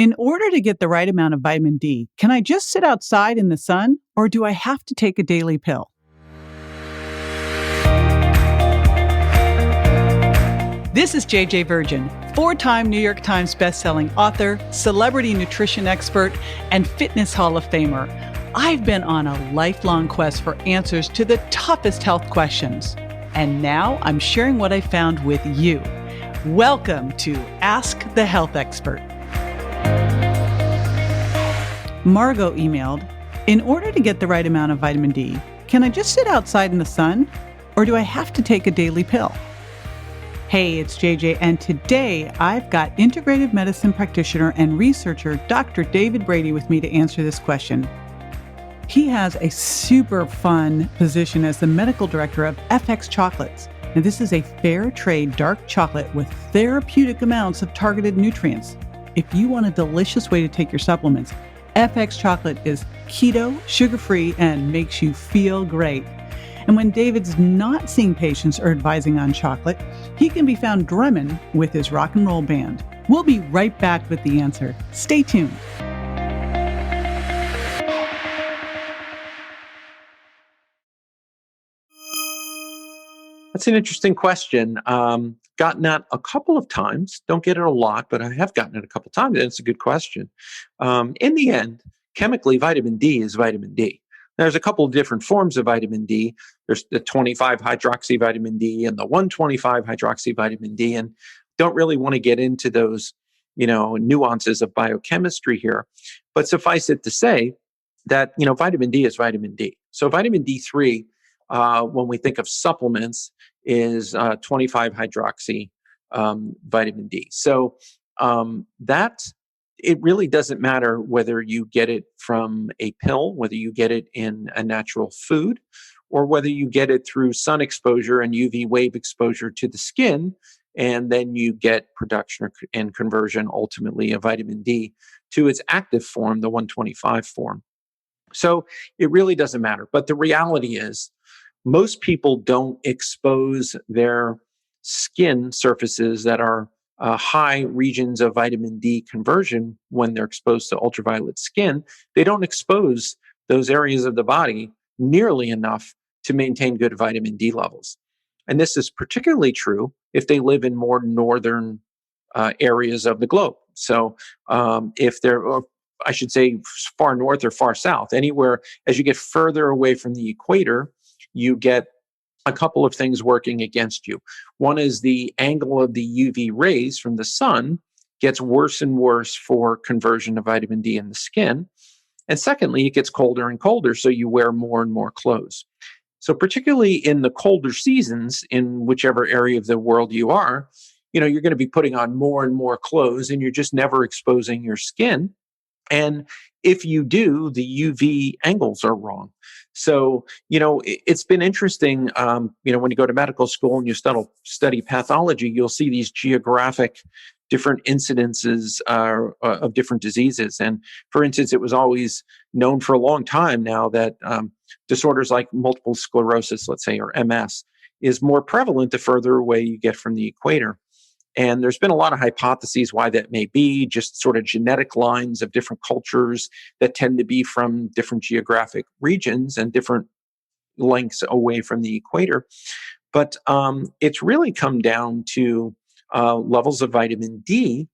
In order to get the right amount of vitamin D, can I just sit outside in the sun, or do I have to take a daily pill? This is JJ Virgin, 4-time New York Times bestselling author, celebrity nutrition expert, and fitness Hall of Famer. I've been on a lifelong quest for answers to the toughest health questions. And now I'm sharing what I found with you. Welcome to Ask the Health Expert. Margot emailed, in order to get the right amount of vitamin D, can I just sit outside in the sun, or do I have to take a daily pill? Hey, it's JJ, and today I've got integrative medicine practitioner and researcher Dr. David Brady with me to answer this question. He has a super fun position as the medical director of FX Chocolates. Now, this is a fair trade dark chocolate with therapeutic amounts of targeted nutrients. If you want a delicious way to take your supplements, FX Chocolate is keto, sugar-free, and makes you feel great. And when David's not seeing patients or advising on chocolate, he can be found drumming with his rock and roll band. We'll be right back with the answer. Stay tuned. That's an interesting question. Gotten that a couple of times. Don't get it a lot, but I have gotten it a couple of times, and it's a good question. In the end, chemically, vitamin D is vitamin D. There's a couple of different forms of vitamin D. There's the 25-hydroxy vitamin D and the 125-hydroxy vitamin D, and don't really want to get into those, nuances of biochemistry here. But suffice it to say that, vitamin D is vitamin D. So vitamin D3, when we think of supplements, is 25-hydroxy vitamin D. So that it really doesn't matter whether you get it from a pill, whether you get it in a natural food, or whether you get it through sun exposure and UV wave exposure to the skin, and then you get production and conversion ultimately of vitamin D to its active form, the 125 form. So it really doesn't matter. But the reality is, most people don't expose their skin surfaces that are high regions of vitamin D conversion when they're exposed to ultraviolet skin. They don't expose those areas of the body nearly enough to maintain good vitamin D levels. And this is particularly true if they live in more northern areas of the globe. So if they're, or I should say, far north or far south, anywhere as you get further away from the equator, you get a couple of things working against you. One is the angle of the UV rays from the sun gets worse and worse for conversion of vitamin D in the skin. And secondly, it gets colder and colder, so you wear more and more clothes. So particularly in the colder seasons, in whichever area of the world you are, you're going to be putting on more and more clothes, and you're just never exposing your skin. And if you do, the UV angles are wrong. So, it's been interesting, when you go to medical school and you study pathology, you'll see these geographic different incidences of different diseases. And for instance, it was always known for a long time now that disorders like multiple sclerosis, let's say, or MS, is more prevalent the further away you get from the equator. And there's been a lot of hypotheses why that may be, just sort of genetic lines of different cultures that tend to be from different geographic regions and different lengths away from the equator. But it's really come down to levels of vitamin D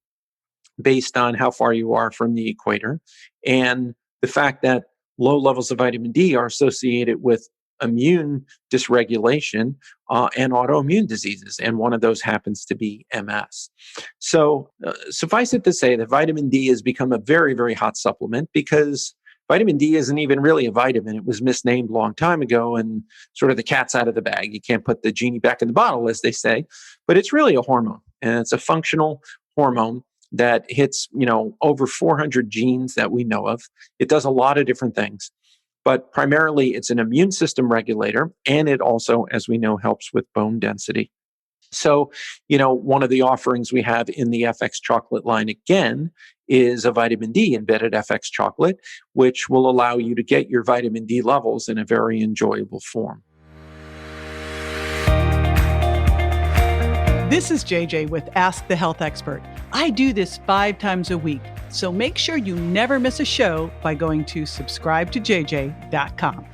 based on how far you are from the equator, and the fact that low levels of vitamin D are associated with immune dysregulation and autoimmune diseases, and one of those happens to be MS. So suffice it to say that vitamin D has become a very, very hot supplement because vitamin D isn't even really a vitamin. It was misnamed a long time ago, and sort of the cat's out of the bag. You can't put the genie back in the bottle, as they say, but it's really a hormone, and it's a functional hormone that hits, over 400 genes that we know of. It does a lot of different things. But primarily, it's an immune system regulator, and it also, as we know, helps with bone density. So, one of the offerings we have in the FX chocolate line, again, is a vitamin D embedded FX chocolate, which will allow you to get your vitamin D levels in a very enjoyable form. This is JJ with Ask the Health Expert. I do this 5 times a week. So make sure you never miss a show by going to subscribetojj.com.